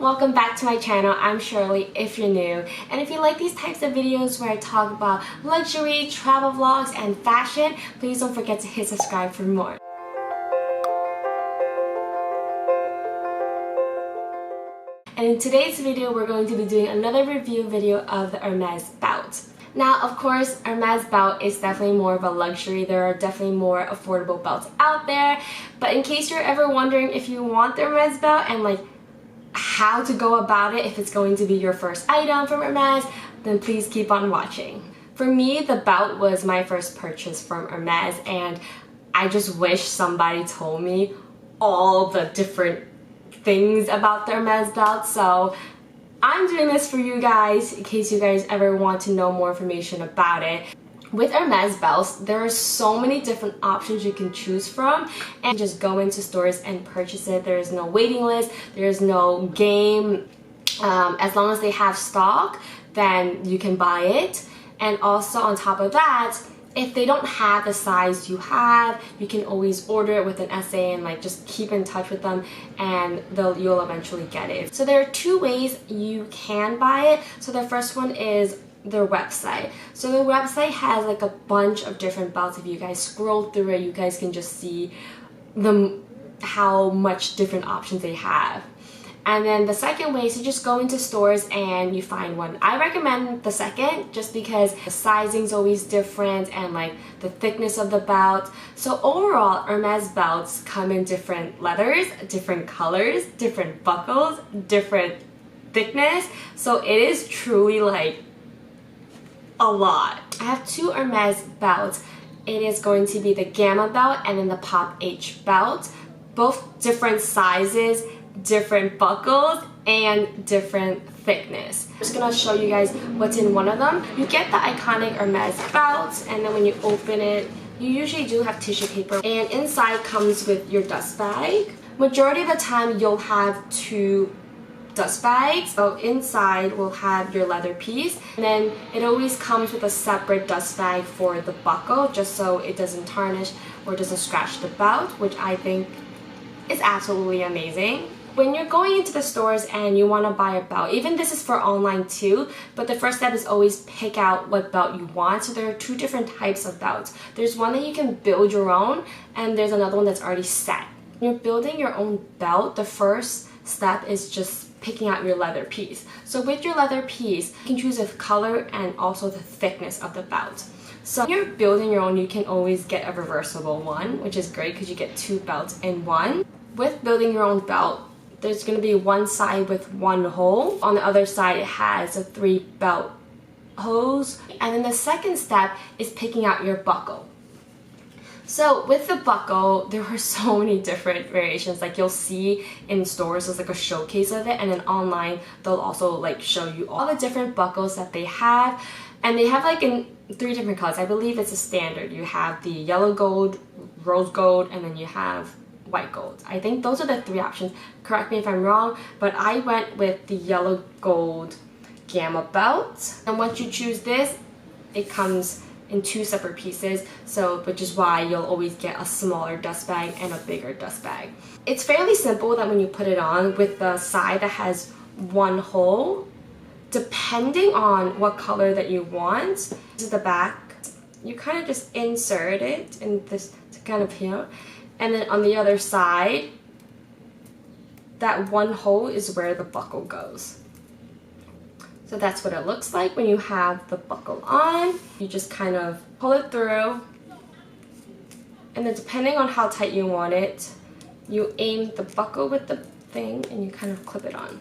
welcome back to my channel. I'm Shirley if you're new. And if you like these types of videos where I talk about luxury, travel vlogs, and fashion, please don't forget to hit subscribe for more. And in today's video, we're going to be doing another review video of the Hermes belt. Now, of course, Hermes belt is definitely more of a luxury. There are definitely more affordable belts out there. But in case you're ever wondering if you want the Hermes belt and like how to go about it, if it's going to be your first item from Hermes, then please keep on watching. For me, the belt was my first purchase from Hermes, and I just wish somebody told me all the different things about the Hermes belt. So I'm doing this for you guys in case you guys ever want to know more information about it. With Hermes belts, there are so many different options you can choose from, and just go into stores and purchase it. There is no waiting list, there is no game. As long as they have stock, then you can buy it. And also on top of that, if they don't have the size you have, you can always order it with an SA and like just keep in touch with them, and you'll eventually get it. So there are two ways you can buy it. So the first one is their website. So the website has like a bunch of different belts. If you guys scroll through it, you guys can just see how much different options they have. And then the second way is you just go into stores and you find one. I recommend the second just because the sizing is always different and like the thickness of the belt. So overall, Hermes belts come in different leathers, different colors, different buckles, different thickness. So it is truly like a lot. I have two Hermes belts. It is going to be the Gamma belt and then the Pop H belt. Both different sizes, different buckles, and different thickness. I'm just gonna show you guys what's in one of them. You get the iconic Hermes belt, and then when you open it, you usually do have tissue paper, and inside comes with your dust bag. Majority of the time you'll have two dust bags. So inside will have your leather piece, and then it always comes with a separate dust bag for the buckle, just so it doesn't tarnish or doesn't scratch the belt, which I think is absolutely amazing. When you're going into the stores and you want to buy a belt, even this is for online too, but the first step is always pick out what belt you want. So there are two different types of belts. There's one that you can build your own, and there's another one that's already set. When you're building your own belt, the first step is just picking out your leather piece. So with your leather piece, you can choose the color and also the thickness of the belt. So when you're building your own, you can always get a reversible one, which is great because you get two belts in one. With building your own belt, there's going to be one side with one hole. On the other side, it has a 3 belt holes. And then the second step is picking out your buckle. So with the buckle, there are so many different variations. Like you'll see in stores, there's like a showcase of it, and then online, they'll also like show you all the different buckles that they have. And they have like in 3 different colors. I believe it's a standard. You have the yellow gold, rose gold, and then you have white gold. I think those are the 3 options. Correct me if I'm wrong, but I went with the yellow gold Gamma belt. And once you choose this, it comes in 2 separate pieces, so which is why you'll always get a smaller dust bag and a bigger dust bag. It's fairly simple that when you put it on, with the side that has 1 hole, depending on what color that you want, this is the back, you kind of just insert it in this kind of here. And then on the other side, that 1 hole is where the buckle goes. So that's what it looks like when you have the buckle on. You just kind of pull it through, and then depending on how tight you want it, you aim the buckle with the thing and you kind of clip it on.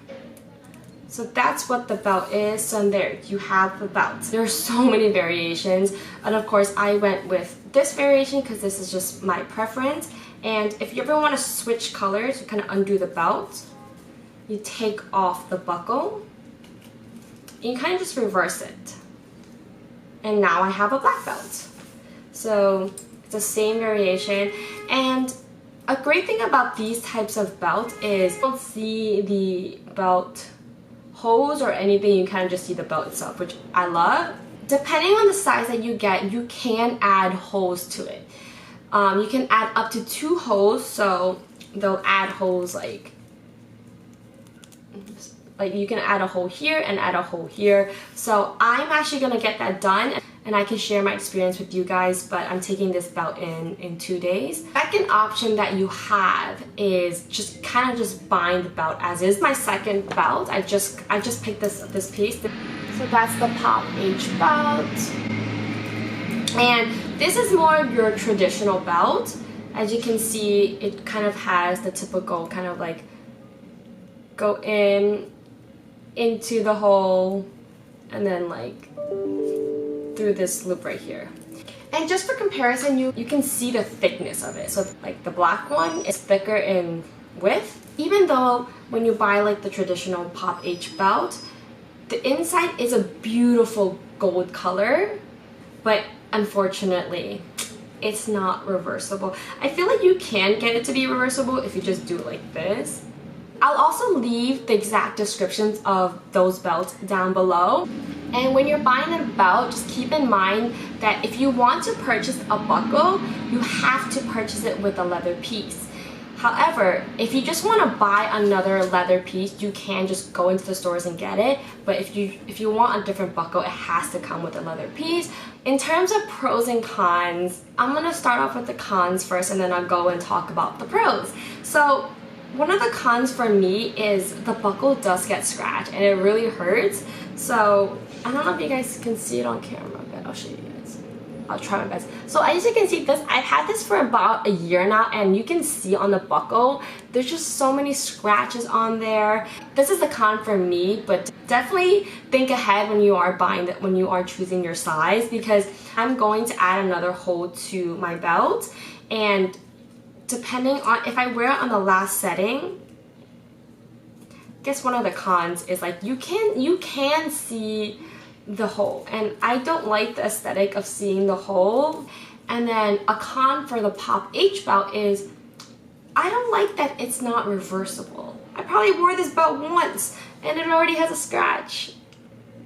So that's what the belt is. So there, you have the belt. There are so many variations, and of course I went with this variation because this is just my preference. And if you ever want to switch colors, you kind of undo the belt, you take off the buckle, and you kind of just reverse it. And now I have a black belt. So it's the same variation. And a great thing about these types of belts is you don't see the belt holes or anything, you kind of just see the belt itself, which I love. Depending on the size that you get, you can add holes to it. You can add up to 2 holes, so they'll add holes like like you can add a hole here and add a hole here. So I'm actually gonna get that done and I can share my experience with you guys, but I'm taking this belt in 2 days. Second option that you have is just kind of just buying the belt as is. My second belt, I just picked this piece. So that's the Pop H belt. And this is more of your traditional belt. As you can see, it kind of has the typical kind of like go into the hole and then like through this loop right here. And just for comparison, you can see the thickness of it. So like the black one is thicker in width. Even though when you buy like the traditional Pop H belt, the inside is a beautiful gold color, but unfortunately, it's not reversible. I feel like you can get it to be reversible if you just do it like this. I'll also leave the exact descriptions of those belts down below. And when you're buying a belt, just keep in mind that if you want to purchase a buckle, you have to purchase it with a leather piece. However, if you just want to buy another leather piece, you can just go into the stores and get it. But if you want a different buckle, it has to come with a leather piece. In terms of pros and cons, I'm going to start off with the cons first and then I'll go and talk about the pros. So one of the cons for me is the buckle does get scratched and it really hurts. So I don't know if you guys can see it on camera, but I'll show you guys. I'll try my best. So as you can see, I've had this for about a year now and you can see on the buckle, there's just so many scratches on there. This is the con for me, but definitely think ahead when you are buying that, when you are choosing your size, because I'm going to add another hole to my belt, and depending on if I wear it on the last setting, I guess one of the cons is like you can see the hole, and I don't like the aesthetic of seeing the hole. And then a con for the Pop H belt is I don't like that it's not reversible. I probably wore this belt once and it already has a scratch.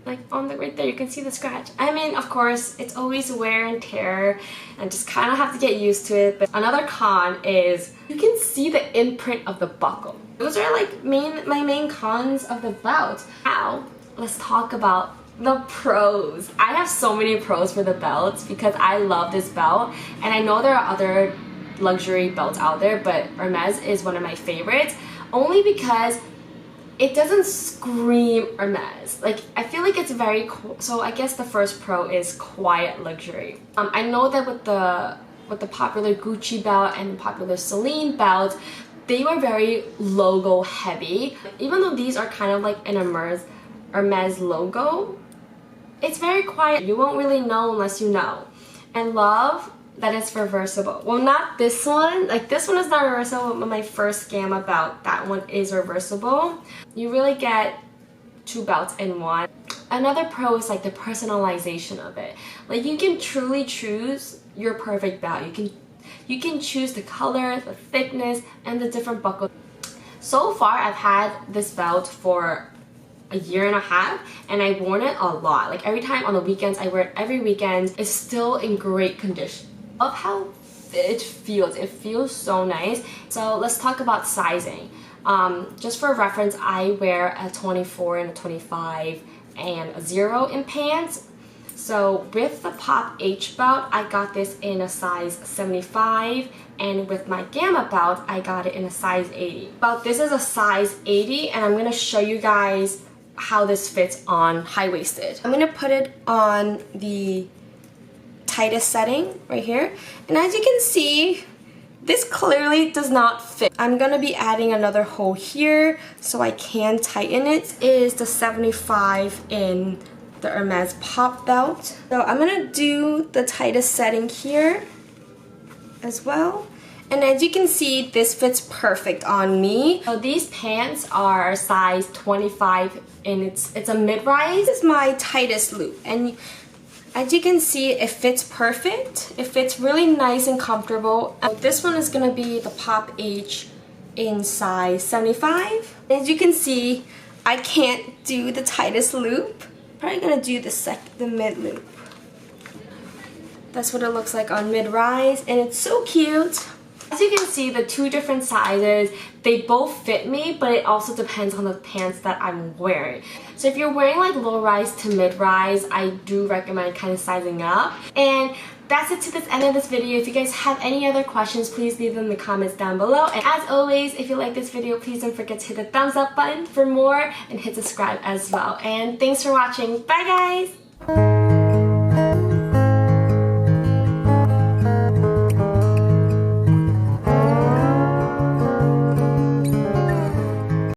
Like on the right there, you can see the scratch. I mean, of course, it's always wear and tear and just kind of have to get used to it. But another con is you can see the imprint of the buckle. Those are like my main cons of the belt. Now, let's talk about the pros. I have so many pros for the belt because I love this belt, and I know there are other luxury belts out there, but Hermes is one of my favorites only because it doesn't scream Hermes. Like, I feel like it's very so I guess the first pro is quiet luxury. I know that with the popular Gucci belt and popular Celine belt, they were very logo heavy. Even though these are kind of like an Hermes logo, it's very quiet. You won't really know unless you know. And love that it's reversible. Well, not this one. Like, this one is not reversible, but my first Gamma belt, that one is reversible. You really get two belts in one. Another pro is like the personalization of it. Like, you can truly choose your perfect belt. You can choose the color, the thickness, and the different buckles. So far, I've had this belt for a year and a half, and I've worn it a lot. Like, every time on the weekends, I wear it every weekend. It's still in great condition. Of how it feels so nice. So let's talk about sizing. Just for reference, I wear a 24 and a 25 and a 0 in pants. So with the Pop H belt, I got this in a size 75, and with my Gamma belt, I got it in a size 80. But this is a size 80, and I'm gonna show you guys how this fits on high-waisted. I'm gonna put it on the tightest setting right here, and as you can see, this clearly does not fit. I'm gonna be adding another hole here so I can tighten it. It is the 75 in the Hermes Pop belt. So I'm gonna do the tightest setting here as well. And as you can see, this fits perfect on me. So these pants are size 25 and it's a mid-rise. This is my tightest loop, and as you can see, it fits perfect. It fits really nice and comfortable. This one is gonna be the Pop H in size 75. As you can see, I can't do the tightest loop. Probably gonna do the mid loop. That's what it looks like on mid-rise, and it's so cute. As you can see, the two different sizes, they both fit me, but it also depends on the pants that I'm wearing. So if you're wearing like low rise to mid rise, I do recommend kind of sizing up. And that's it to this end of this video. If you guys have any other questions, please leave them in the comments down below. And as always, if you like this video, please don't forget to hit the thumbs up button for more and hit subscribe as well. And thanks for watching. Bye guys!